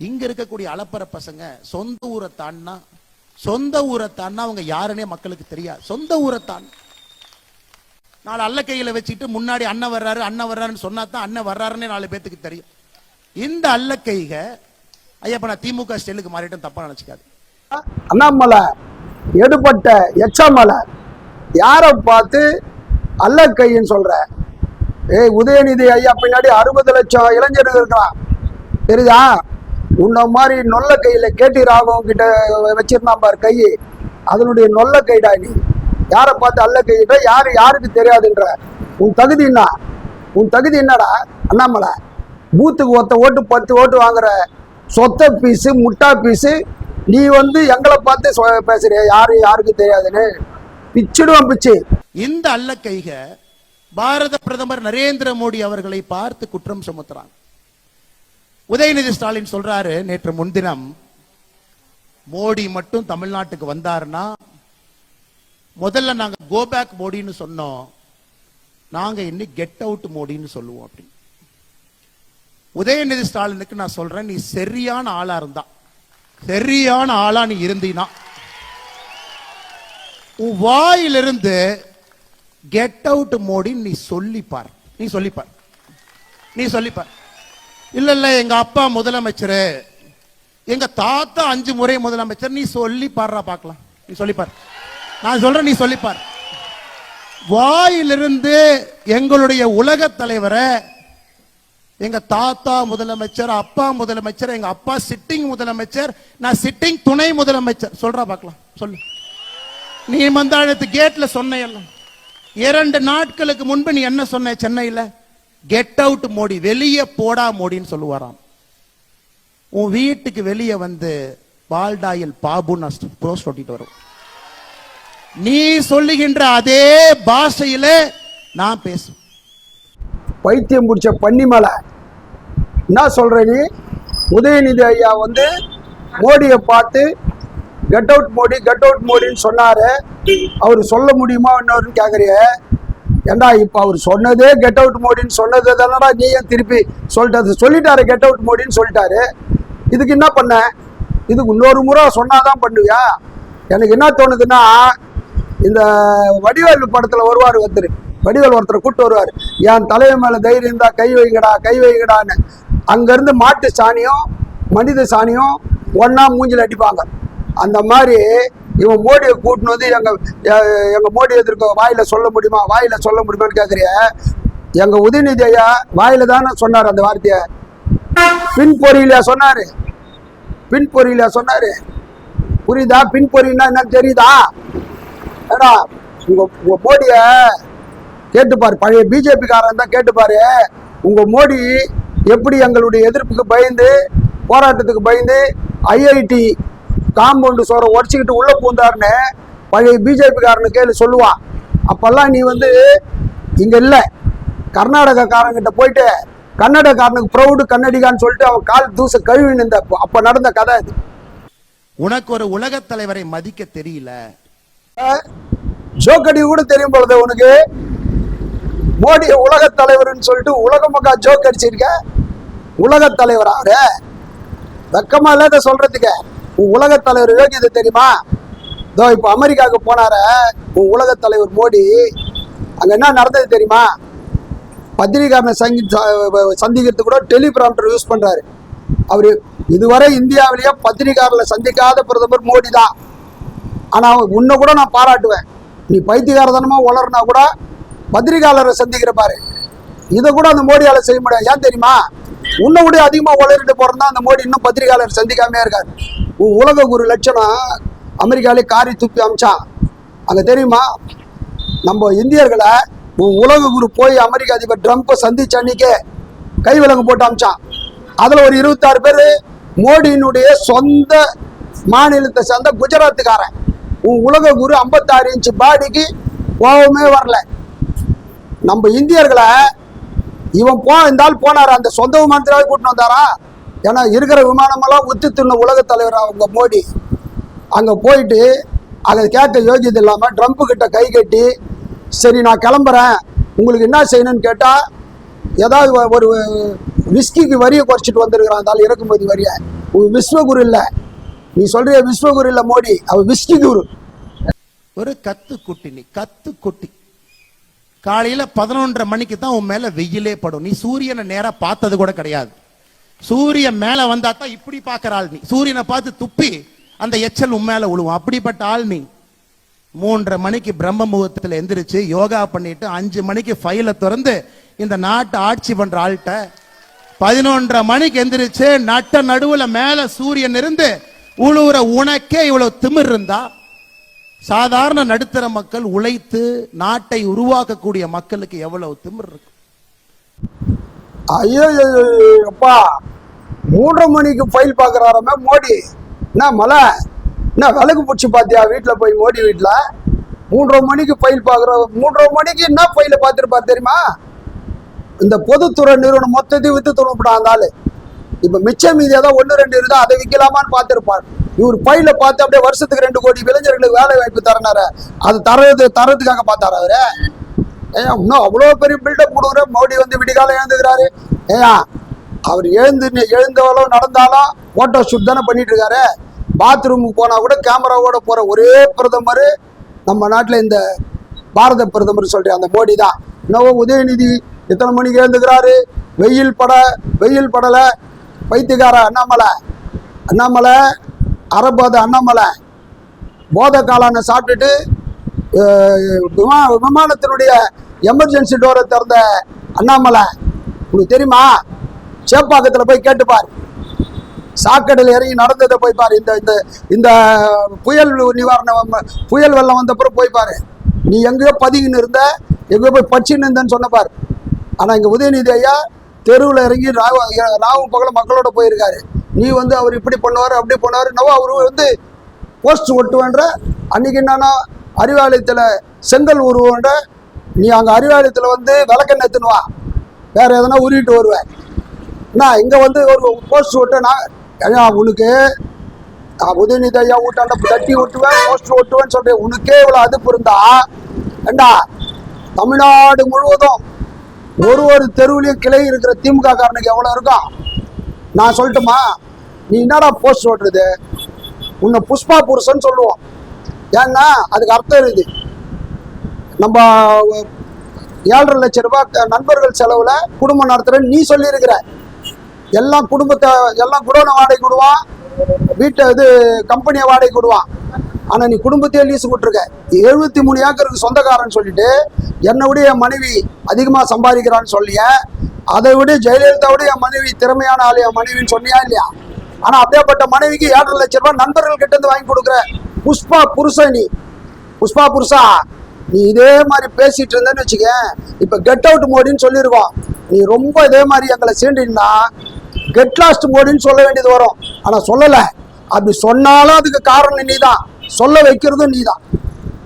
இங்க இருக்கக்கூடிய அலப்பற பசங்க சொந்த ஊரை தாண்டினா அவங்க யாருன்னே மக்களுக்கு தெரியாது. சொந்த ஊரை தான் நாலு அல்ல கையில வச்சுட்டு முன்னாடி அண்ணன் வர்றாருன்னு சொன்னா தான் அண்ணன் வர்றாருன்னே 4 பேத்துக்கு தெரியும். இந்த அல்ல கைக ஐயப்ப நான் திமுக ஸ்டைலுக்கு மாறிட்டும் தப்பா நினைச்சுக்காது. அண்ணாமலை எடுபட்ட எச்சமலை யாரை பார்த்து அல்ல கைன்னு சொல்ற? உதயநிதி ஐயா பின்னாடி 60 லட்சம் இளைஞர்கள் இருக்கிறான் தெரியுதா? உன்ன மாதிரி நொல்ல கையில கேட்டி ராகவும் கிட்ட வச்சிருந்தான் பாரு கை, அதனுடைய நொல்ல கைடா நீ. யாரை பார்த்து அல்ல கையிட்ட யாருக்கு தெரியாதுன்ற உன் தகுதி என்ன? உன் தகுதி என்னடா அண்ணாமலை? பூத்துக்கு ஓட்டு 10 ஓட்டு வாங்குற சொத்த பீஸு முட்டா பீஸு நீ எங்களை பார்த்து பேசுறிய யாருக்கு தெரியாதுன்னு பிச்சிடுவான் பிச்சு. இந்த அல்ல கைக பாரத பிரதமர் நரேந்திர மோடி அவர்களை பார்த்து குற்றம் சுமத்துறாங்க. உதயநிதி ஸ்டாலின் சொல்றாரு நேற்று முன்தினம், மோடி மட்டும் தமிழ்நாட்டுக்கு வந்தாருன்னா முதல்ல நாங்க கோ பேக் மோடின்னு சொன்னோம், நாங்க இன்னைக்கு கெட் அவுட் மோடின்னு சொல்லுவோம் அப்படின்னு. உதயநிதி ஸ்டாலினுக்கு நான் சொல்றேன், நீ சரியான ஆளா நீ இருந்தீனா உன் வாயிலிருந்து கெட் அவுட் மோடி நீ சொல்லிப்பார். இல்ல எங்க அப்பா முதலமைச்சர், எங்க தாத்தா 5 முறை முதலமைச்சர், நீ சொல்லி பாடுறா பார்க்கலாம். நீ சொல்லிப்பார். நான் சொல்றேன், நீ சொல்லிப்பார். வாயிலிருந்து எங்களுடைய உலக தலைவரை எங்க தாத்தா முதலமைச்சர், அப்பா முதலமைச்சர், எங்க அப்பா சிட்டிங் முதலமைச்சர், நான் சிட்டிங் துணை முதலமைச்சர் சொல்றா பார்க்கலாம். சொல்லு. நீ மந்தானத்து கேட்ல சொன்ன எல்லாம் 2 நாட்களுக்கு முன்பு நீ என்ன சொன்ன? சென்னையில கெட் அவுட் மோடி, வெளியே போடா மோடின்னு சொல்லுவாராம். உன் வீட்டுக்கு வெளியே பால்டாயில் பாபுன்னு போஸ்ட் ஒட்டிட்டு வரும். நீ சொல்லுகின்ற அதே பாஷையில நான் பேசுவேன். பைத்தியம் பிடிச்ச பன்னிமலை என்ன சொல்ற நீ? உதயநிதி ஐயா மோடியை பார்த்து கெட் அவுட் மோடின்னு சொன்னாரு. அவர் சொல்ல முடியுமா இன்னொரு கேக்குறிய? ஏண்டா இப்ப அவர் சொன்னதே கெட் அவுட் மோடின்னு சொன்னது தானடா, நீ ஏன் திருப்பி சொல்லிட்டாரு கெட் அவுட் மோடின்னு சொல்லிட்டாரு. இதுக்கு என்ன பண்ண? இதுக்கு இன்னொரு முறை சொன்னாதான் பண்ணுவியா? எனக்கு என்ன தோணுதுன்னா, இந்த வடிவேல் படத்துல வருவார் ஒருத்தர் கூட்டு வருவார், என் தலைய மேல தைரியம் தான் கை வைங்கடான்னு. அங்கிருந்து மாட்டு சாணியும் மனித சாணியும் ஒன்னா மூஞ்சில் அடிப்பாங்க. அந்த மாதிரி இவன் மோடியை கூட்டினு எங்க மோடி எதிர்க்க வாயில சொல்ல முடியுமான்னு கேக்குறிய? எங்க உதயநிதி ஐயா வாயில தானே சொன்னார் அந்த வார்த்தைய. பின் பொறியில சொன்னாரு. புரியுதா? பின் பொறினா என்னன்னு தெரியுதா? ஏடா உங்க மோடிய கேட்டுப்பாரு, பழைய பிஜேபி காரன் தான் கேட்டுப்பாரு. உங்க மோடி எப்படி எங்களுடைய எதிர்ப்புக்கு பயந்து, போராட்டத்துக்கு பயந்து ஐஐடி காம்பவுண்டு சோற உடச்சிக்கிட்டு உள்ள பூந்தாருன்னு பழைய பிஜேபி காரனு கேள்வி சொல்லுவான். அப்பெல்லாம் நீ இங்க இல்ல, கர்நாடக காரங்கிட்ட போயிட்டு கன்னடக்காரனுக்கு ப்ரௌடு கன்னடிகான்னு சொல்லிட்டு அவன் கால் தூச கழுவி நின்ற அப்ப நடந்த கதை அது. உனக்கு ஒரு உலக தலைவரை மதிக்க தெரியல. ஜோக்கடி கூட தெரியும் பொழுது உனக்கு மோடி உலக தலைவர்னு சொல்லிட்டு உலக மக்கா ஜோக் அடிச்சிருக்க. உலக தலைவர் அவரு வெக்கமா இல்லாத சொல்றதுக்கு. உன் உலக தலைவர் யோகியதை தெரியுமா? இதோ இப்ப அமெரிக்காவுக்கு போனார உன் உலக தலைவர் மோடி, அங்க என்ன நடந்தது தெரியுமா? பத்திரிகாரனை சந்திக்கிறதுக்கு கூட டெலிபிராம்டர் யூஸ் பண்றாரு. அவரு இதுவரை இந்தியாவிலேயே பத்திரிகாரர்களை சந்திக்காத பிரதமர் மோடி தான். ஆனா உன்னை கூட நான் பாராட்டுவேன். நீ பைத்தியகாரதனமா வளர்னா கூட பத்திரிகையாளரை சந்திக்கிற பாரு, இதை கூட அந்த மோடியால செய்ய முடியாது. ஏன் தெரியுமா? உன்னை விட அதிகமா வளர்ந்துட்டு போறதா அந்த மோடி இன்னும் பத்திரிகையாளர் சந்திக்காமே இருக்காரு. உன் உலக குரு லட்சணம் அமெரிக்காலே காரி துப்பி அமிச்சான். அங்க தெரியுமா? நம்ம இந்தியர்களை உன் உலக குரு போய் அமெரிக்க அதிபர் ட்ரம்ப்பை சந்திச்ச அன்னைக்கே கைவிலங்கு போட்டு அமிச்சான். அதுல ஒரு 26 பேர் மோடியினுடைய சொந்த மாநிலத்தை சேர்ந்த குஜராத்துக்காரன். உன் உலக குரு 56 இன்ச்சு பாடிக்கு கோபமே வரல. நம்ம இந்தியர்களை இவன் இந்த ஆள் போனாரு, அந்த சொந்த விமானத்திலாவே கூட்டின்னு வந்தாரா? ஏன்னா இருக்கிற விமானமெல்லாம் உத்து தின்ன உலக தலைவர் அவங்க மோடி. அங்க போயிட்டு அதை கேட்க யோகியது இல்லாம ட்ரம்ப் கிட்ட கை கட்டி, சரி நான் கிளம்புறேன், உங்களுக்கு என்ன செய்யணும்னு கேட்டா ஏதாவது ஒரு விஸ்கிக்கு வரியை குறைச்சிட்டு வந்திருக்கிறான் அந்த ஆள், இறக்குமதி வரியை. விஸ்வகுரு இல்ல, நீ சொல்ற விஸ்வகுரு இல்ல மோடி, அவர் விஸ்கி குரு. ஒரு கத்துக்குட்டி, நீ கத்துக்குட்டி. காலையில 11:30 மணிக்கு தான் உன் மேல வெயிலே படும். நீ சூரியனை நேரா பார்த்தது கூட கிடையாது. சூரியன் மேல வந்தா தான் இப்படி பாக்குற ஆள் நீ. சூரியனை பார்த்து துப்பி அந்த எச்சல் உன் மேல விழுவும். அப்படிப்பட்ட ஆள் நீ. 3:30 மணிக்கு பிரம்ம முகூர்த்தத்தில் எந்திரிச்சு யோகா பண்ணிட்டு 5 மணிக்கு ஃபைலை திறந்து இந்த நாட்டை ஆட்சி பண்ற ஆள்கிட்ட 11:30 மணிக்கு எந்திரிச்சு நட்ட நடுவுல மேல சூரியன் இருந்து உழுவுற உனக்கே இவ்வளவு திமிர் இருந்தா, சாதாரண நடுத்தர மக்கள் உழைத்து நாட்டை உருவாக்கக்கூடிய மக்களுக்கு எவ்வளவு திமிர் இருக்கு? ஐயோ அப்பா, 3:30 மணிக்கு ஃபைல் பாக்குறாரமே மோடி. என்ன மலை, என்ன விளக்கு பிடிச்சி பாத்தியா வீட்டுல போய் மோடி வீட்டுல? 3:30 மணிக்கு ஃபைல் பாக்குற, 3:30 மணிக்கு என்ன ஃபைல பாத்துருப்பாரு தெரியுமா? இந்த பொதுத்துறை நிறுவனம் மொத்தத்தையும் வித்து தொழுப்பிட்டான் அந்த ஆளு. இப்ப மிச்சம் மீதி ஏதோ 1-2 இருந்தா அதை விற்கலாமான்னு பார்த்திருப்பார். இவர் ஃபைல பார்த்து அப்படியே வருஷத்துக்கு 2 கோடி இளைஞர்களுக்கு வேலை வாய்ப்பு தரனாரு, அது தரதுக்காக பார்த்தாரு அவரு. ஏன் இன்னும் அவ்வளோ பெரிய பில்டப் கொடுக்குற மோடி வந்து விடிகாலம் எழுந்துக்கிறாரு. ஏயா அவர் எழுந்தவளோ நடந்தாலும் போட்டோ ஷூட் தானே பண்ணிட்டு இருக்காரு. பாத்ரூமுக்கு போனா கூட கேமராவோட போற ஒரே பிரதமர் நம்ம நாட்டில் இந்த பாரத பிரதமர் சொல்ற அந்த மோடி தான். இன்னும் உதயநிதி எத்தனை மணிக்கு எழுந்துக்கிறாரு? வெயில் படலை பைத்தியக்கார அண்ணாமலை அரபோத அண்ணாமலை போத காலான சாப்பிட்டுட்டு விமானத்தினுடைய எமர்ஜென்சி டோரை திறந்த அண்ணாமலை. உங்களுக்கு தெரியுமா? சேப்பாக்கத்தில் போய் கேட்டுப்பார், சாக்கடையில் இறங்கி நடந்ததை போய் பாரு. இந்த புயல் வெள்ளம் வந்தப்புறம் போய் பாரு. நீ எங்கேயோ பதுங்கின்னு இருந்த, எங்கேயோ போய் பச்சின்னு இருந்தேன்னு சொன்னப்பார். ஆனா இங்க உதயநிதி ஐயா தெருவில் இறங்கி ராவும் பகலும் மக்களோட போயிருக்காரு. நீ வந்து அவர் இப்படி பண்ணுவாரு அப்படி பண்ணுவாரு, நவோ அவரு வந்து போஸ்ட் ஒட்டுவேன்ற. அன்னைக்கு என்னன்னா அறிவாலயத்துல செங்கல் உருவன்ற, நீ அங்க அறிவாலயத்துல வந்து விளக்கெண்ணெய் எத்துனுவா, வேற எதனா உருவிட்டு வருவேன். நான் இங்க வந்து ஒரு போஸ்ட் ஒட்டேன்னா உனக்கு உதயநிதி ஐயா ஊட்டாண்ட தட்டி ஒட்டுவேன், போஸ்ட் ஒட்டுவேன்னு சொல்றேன். உனக்கே இவ்வளவு அதுப்பு இருந்தா ஏண்டா தமிழ்நாடு முழுவதும் ஒரு தெருவுலையும் கிளை இருக்கிற திமுக காரனுக்கு எவ்வளவு இருக்கும் நான் சொல்லட்டுமா? நீ என்னடா போஸ்ட் ஓட்டுறது? உன்னை புஷ்பா புருஷன் சொல்லுவோம். ஏன்னா அதுக்கு அர்த்தம் இருக்குது. நம்ம 7.5 லட்சம் ரூபாய் நண்பர்கள் செலவுல குடும்பம் நடத்துறேன்னு நீ சொல்லியிருக்கிற. எல்லாம் குடோனை வாடகை கொடுவான், வீட்டை கம்பெனியை வாடகை கொடுவான். ஆனா நீ குடும்பத்தையே லீஸ் விட்டுருக்க. 73 ஏக்கருக்கு சொந்தக்காரன்னு சொல்லிட்டு என்னை விட என் மனைவி அதிகமா சம்பாதிக்கிறான்னு சொல்லிய, அதை விட ஜெயலலிதாவோட என் மனைவி திறமையான ஆள் என் மனைவின்னு சொன்னியா இல்லையா? ஆனா அப்படியேப்பட்ட மனைவிக்கு 7.5 லட்சம் ரூபாய் நண்பர்கள் கிட்ட இருந்து வாங்கி கொடுக்குற புஷ்பா புருஷா நீ இதே மாதிரி பேசிட்டு இருந்தேன்னு வச்சுக்க, இப்ப கெட் அவுட் மோடின்னு சொல்லியிருக்கோம். நீ ரொம்ப இதே மாதிரி எங்களை சீண்டினா கெட் லாஸ்ட் மோடின்னு சொல்ல வேண்டியது வரும். ஆனா சொல்லல. அப்படி சொன்னாலும் அதுக்கு காரணம் நீதான், சொல்ல வைக்கிறதும் நீதான்.